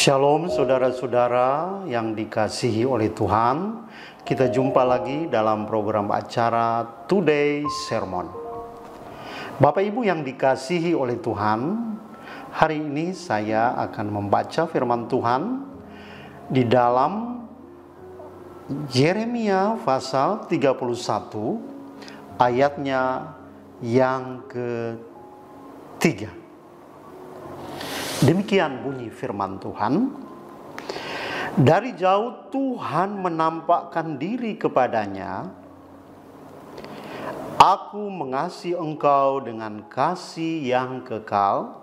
Shalom saudara-saudara yang dikasihi oleh Tuhan. Kita jumpa lagi dalam program acara Today Sermon. Bapak Ibu yang dikasihi oleh Tuhan, hari ini saya akan membaca firman Tuhan di dalam Yeremia pasal 31 ayatnya yang ketiga. Demikian bunyi firman Tuhan. Dari jauh Tuhan menampakkan diri kepadanya. Aku mengasihi engkau dengan kasih yang kekal.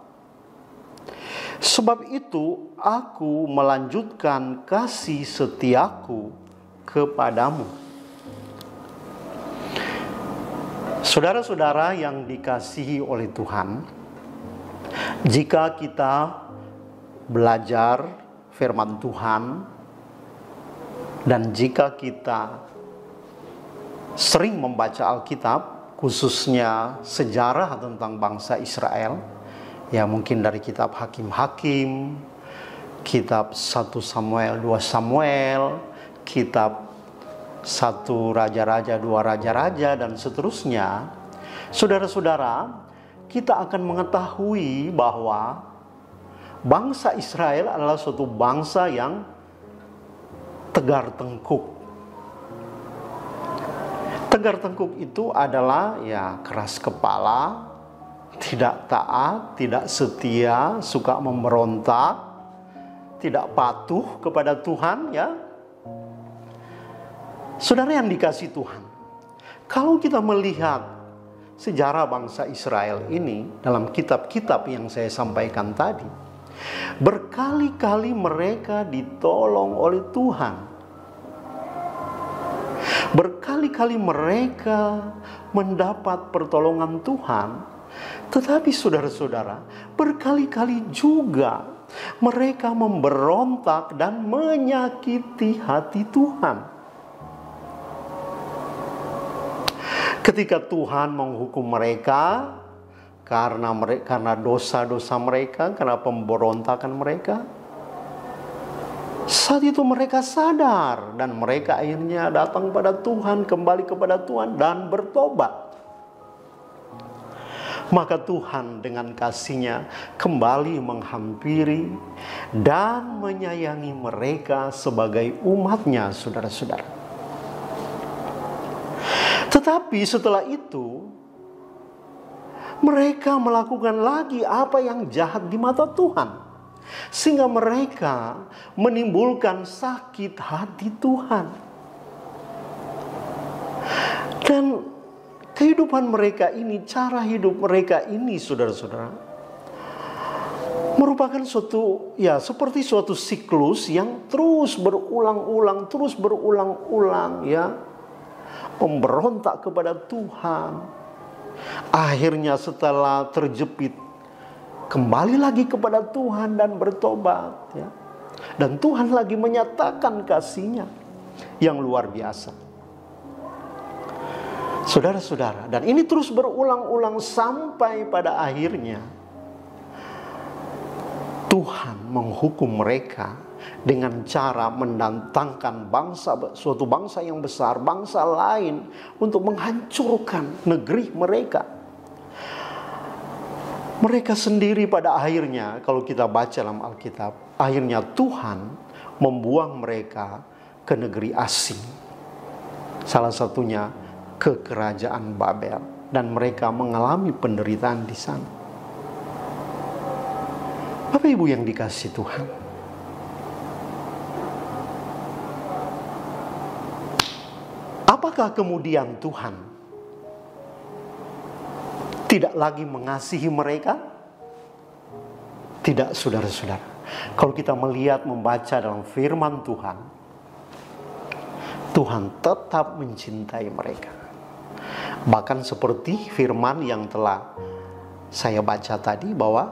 Sebab itu aku melanjutkan kasih setiaku kepadamu. Saudara-saudara yang dikasihi oleh Tuhan, jika kita belajar firman Tuhan dan jika kita sering membaca Alkitab, khususnya sejarah tentang bangsa Israel, ya mungkin dari kitab Hakim-Hakim, kitab 1 Samuel, 2 Samuel, kitab 1 Raja-Raja, 2 Raja-Raja, dan seterusnya, saudara-saudara, kita akan mengetahui bahwa bangsa Israel adalah suatu bangsa yang tegar tengkuk. Tegar tengkuk itu adalah ya keras kepala, tidak taat, tidak setia, suka memberontak, tidak patuh kepada Tuhan, ya. Saudara yang dikasihi Tuhan, kalau kita melihat sejarah bangsa Israel ini dalam kitab-kitab yang saya sampaikan tadi, berkali-kali mereka ditolong oleh Tuhan. Berkali-kali mereka mendapat pertolongan Tuhan. Tetapi saudara-saudara, berkali-kali juga mereka memberontak dan menyakiti hati Tuhan. Ketika Tuhan menghukum mereka karena dosa-dosa mereka, karena pemberontakan mereka, saat itu mereka sadar dan mereka akhirnya datang pada Tuhan, kembali kepada Tuhan dan bertobat. Maka Tuhan dengan kasih-Nya kembali menghampiri dan menyayangi mereka sebagai umat-Nya, saudara-saudara. Tetapi setelah itu, mereka melakukan lagi apa yang jahat di mata Tuhan. Sehingga mereka menimbulkan sakit hati Tuhan. Dan kehidupan mereka ini, cara hidup mereka ini, saudara-saudara, merupakan seperti suatu siklus yang terus berulang-ulang, ya. Memberontak kepada Tuhan. Akhirnya setelah terjepit, kembali lagi kepada Tuhan dan bertobat, ya. Dan Tuhan lagi menyatakan kasih-Nya yang luar biasa. Saudara-saudara, dan ini terus berulang-ulang sampai pada akhirnya Tuhan menghukum mereka dengan cara mendatangkan suatu bangsa yang besar, bangsa lain, untuk menghancurkan negeri mereka. Mereka sendiri pada akhirnya, kalau kita baca dalam Alkitab, akhirnya Tuhan membuang mereka ke negeri asing. Salah satunya ke kerajaan Babel, dan mereka mengalami penderitaan di sana. Bapak Ibu yang dikasihi Tuhan, apakah kemudian Tuhan tidak lagi mengasihi mereka? Tidak, saudara-saudara. Kalau kita membaca dalam firman Tuhan, Tuhan tetap mencintai mereka. Bahkan seperti firman yang telah saya baca tadi, bahwa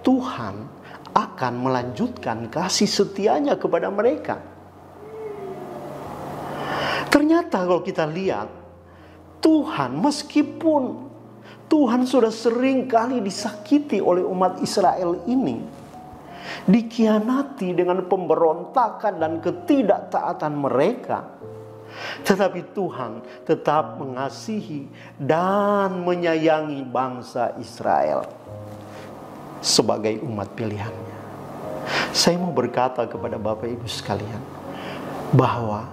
Tuhan akan melanjutkan kasih setia-Nya kepada mereka. Ternyata kalau kita lihat, Tuhan, meskipun Tuhan sudah sering kali disakiti oleh umat Israel ini, dikhianati dengan pemberontakan dan ketidaktaatan mereka. Tetapi Tuhan tetap mengasihi dan menyayangi bangsa Israel sebagai umat pilihannya. Saya mau berkata kepada Bapak Ibu sekalian, bahwa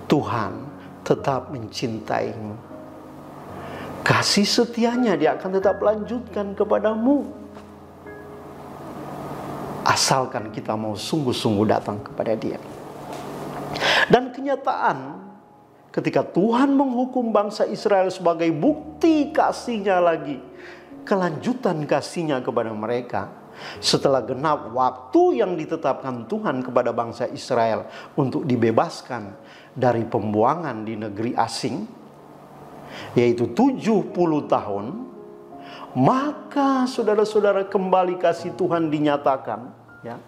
Tuhan tetap mencintaimu. Kasih setianya Dia akan tetap lanjutkan kepadamu, asalkan kita mau sungguh-sungguh datang kepada Dia. Dan kenyataan ketika Tuhan menghukum bangsa Israel sebagai bukti kasih-Nya lagi, kelanjutan kasih-Nya kepada mereka, setelah genap waktu yang ditetapkan Tuhan kepada bangsa Israel untuk dibebaskan dari pembuangan di negeri asing, yaitu 70 tahun, maka saudara-saudara, kembali kasih Tuhan dinyatakan, ya.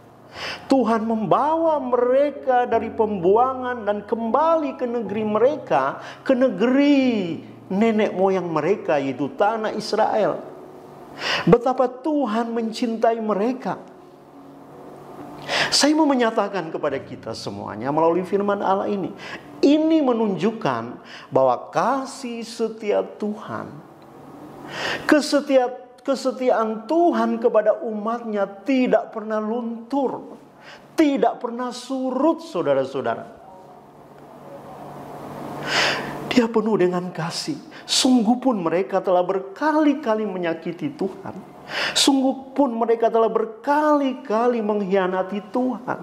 Tuhan membawa mereka dari pembuangan dan kembali ke negeri mereka, ke negeri nenek moyang mereka, yaitu tanah Israel. Betapa Tuhan mencintai mereka. Saya mau menyatakan kepada kita semuanya melalui firman Allah ini. Ini menunjukkan bahwa kasih setia Tuhan, kesetiaan Tuhan kepada umatnya tidak pernah luntur, tidak pernah surut, saudara-saudara. Dia penuh dengan kasih. Sungguh pun mereka telah berkali-kali menyakiti Tuhan. Sungguh pun mereka telah berkali-kali mengkhianati Tuhan.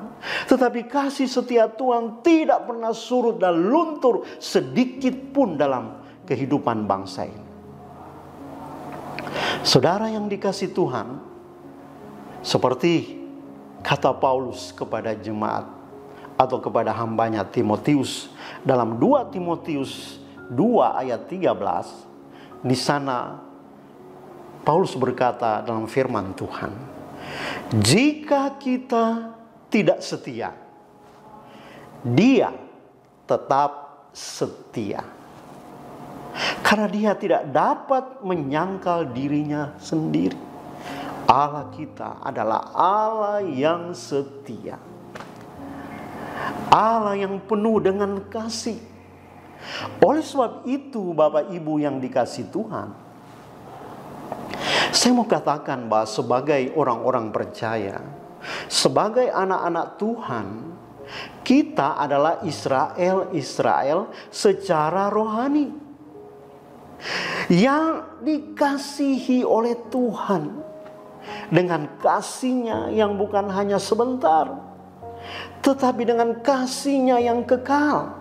Tetapi kasih setia Tuhan tidak pernah surut dan luntur sedikit pun dalam kehidupan bangsa ini. Saudara yang dikasih Tuhan, seperti kata Paulus kepada jemaat atau kepada hambanya Timotius dalam 2 Timotius 2 ayat 13, di sana Paulus berkata dalam firman Tuhan, jika kita tidak setia, Dia tetap setia, karena Dia tidak dapat menyangkal dirinya sendiri. Allah kita adalah Allah yang setia, Allah yang penuh dengan kasih. Oleh sebab itu, Bapak Ibu yang dikasih Tuhan, saya mau katakan bahwa sebagai orang-orang percaya, sebagai anak-anak Tuhan, kita adalah Israel secara rohani, yang dikasihi oleh Tuhan dengan kasih-Nya yang bukan hanya sebentar, tetapi dengan kasih-Nya yang kekal.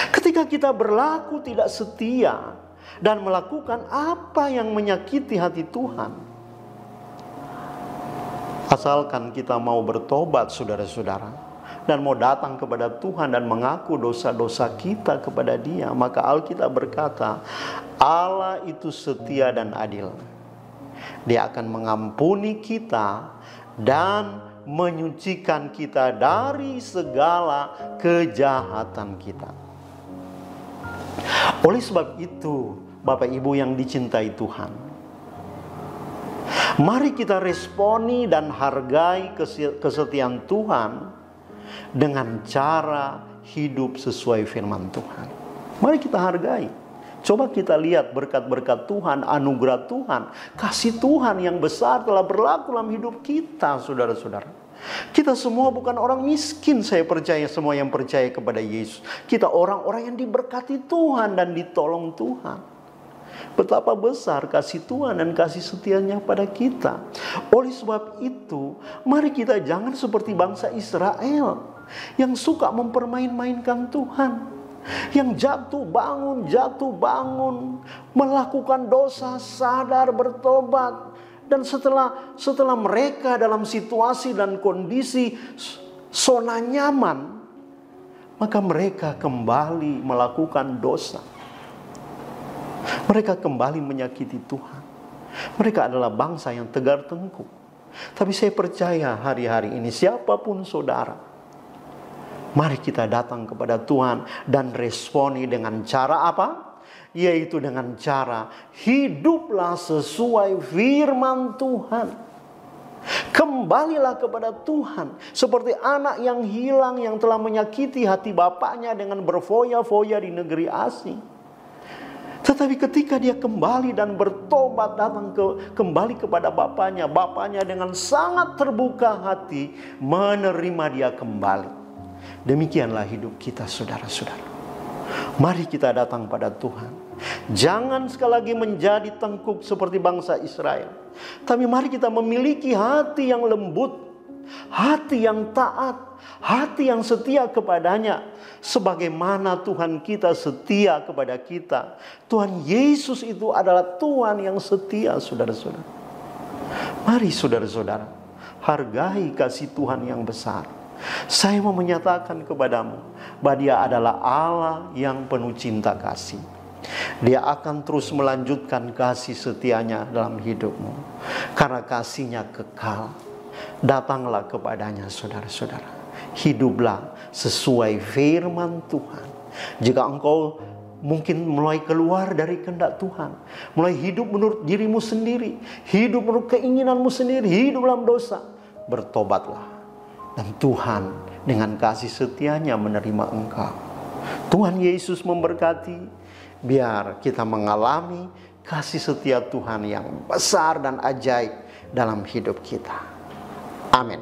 Ketika kita berlaku tidak setia dan melakukan apa yang menyakiti hati Tuhan, asalkan kita mau bertobat, saudara-saudara, dan mau datang kepada Tuhan dan mengaku dosa-dosa kita kepada Dia, maka Alkitab berkata, Allah itu setia dan adil. Dia akan mengampuni kita dan menyucikan kita dari segala kejahatan kita. Oleh sebab itu, Bapak Ibu yang dicintai Tuhan, mari kita responi dan hargai kesetiaan Tuhan dengan cara hidup sesuai firman Tuhan. Mari kita hargai. Coba kita lihat berkat-berkat Tuhan, anugerah Tuhan, kasih Tuhan yang besar telah berlaku dalam hidup kita, saudara-saudara. Kita semua bukan orang miskin, saya percaya semua yang percaya kepada Yesus. Kita orang-orang yang diberkati Tuhan dan ditolong Tuhan. Betapa besar kasih Tuhan dan kasih setianya pada kita. Oleh sebab itu, mari kita jangan seperti bangsa Israel yang suka mempermain-mainkan Tuhan, yang jatuh bangun, melakukan dosa, sadar, bertobat. Dan setelah mereka dalam situasi dan kondisi zona nyaman, maka mereka kembali melakukan dosa. Mereka kembali menyakiti Tuhan. Mereka adalah bangsa yang tegar tengkuk. Tapi saya percaya hari-hari ini siapapun saudara, mari kita datang kepada Tuhan dan responi dengan cara apa? Yaitu dengan cara hiduplah sesuai firman Tuhan. Kembalilah kepada Tuhan. Seperti anak yang hilang yang telah menyakiti hati bapaknya dengan berfoya-foya di negeri asing. Tetapi ketika dia kembali dan bertobat datang kembali kepada bapaknya, bapaknya dengan sangat terbuka hati menerima dia kembali. Demikianlah hidup kita, saudara-saudara. Mari kita datang pada Tuhan. Jangan sekali lagi menjadi tengkuk seperti bangsa Israel. Tapi mari kita memiliki hati yang lembut, hati yang taat, hati yang setia kepadanya. Sebagaimana Tuhan kita setia kepada kita. Tuhan Yesus itu adalah Tuhan yang setia, saudara-saudara. Mari saudara-saudara, hargai kasih Tuhan yang besar. Saya mau menyatakan kepadamu bahwa Dia adalah Allah yang penuh cinta kasih. Dia akan terus melanjutkan kasih setianya dalam hidupmu. Karena kasihnya kekal. Datanglah kepadanya, saudara-saudara. Hiduplah sesuai firman Tuhan. Jika engkau mungkin mulai keluar dari kehendak Tuhan, mulai hidup menurut dirimu sendiri, hidup menurut keinginanmu sendiri, hidup dalam dosa, bertobatlah. Dan Tuhan dengan kasih setianya menerima engkau. Tuhan Yesus memberkati. Biar kita mengalami kasih setia Tuhan yang besar dan ajaib dalam hidup kita. Amin.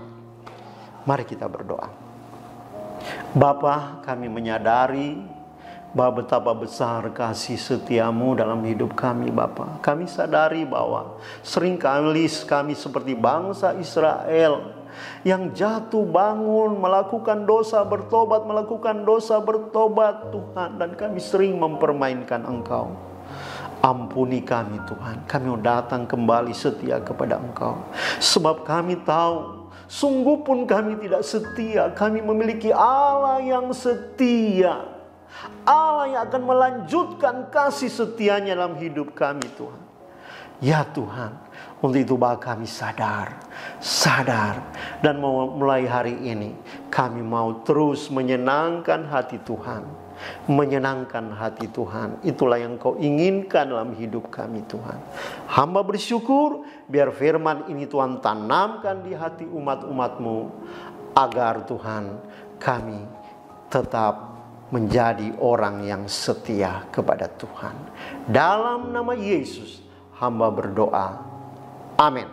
Mari kita berdoa. Bapa, kami menyadari bahwa betapa besar kasih setiamu dalam hidup kami, Bapa. Kami sadari bahwa seringkali kami seperti bangsa Israel yang jatuh bangun, melakukan dosa bertobat, melakukan dosa bertobat, Tuhan. Dan kami sering mempermainkan Engkau. Ampuni kami, Tuhan. Kami mau datang kembali setia kepada Engkau. Sebab kami tahu, sungguh pun kami tidak setia. Kami memiliki Allah yang setia. Allah yang akan melanjutkan kasih setianya dalam hidup kami, Tuhan. Ya Tuhan, untuk itu bahwa kami sadar dan mulai hari ini kami mau terus menyenangkan hati Tuhan, menyenangkan hati Tuhan. Itulah yang Kau inginkan dalam hidup kami, Tuhan. Hamba bersyukur biar firman ini Tuhan tanamkan di hati umat-umat-Mu, agar Tuhan kami tetap menjadi orang yang setia kepada Tuhan. Dalam nama Yesus hamba berdoa. Amin.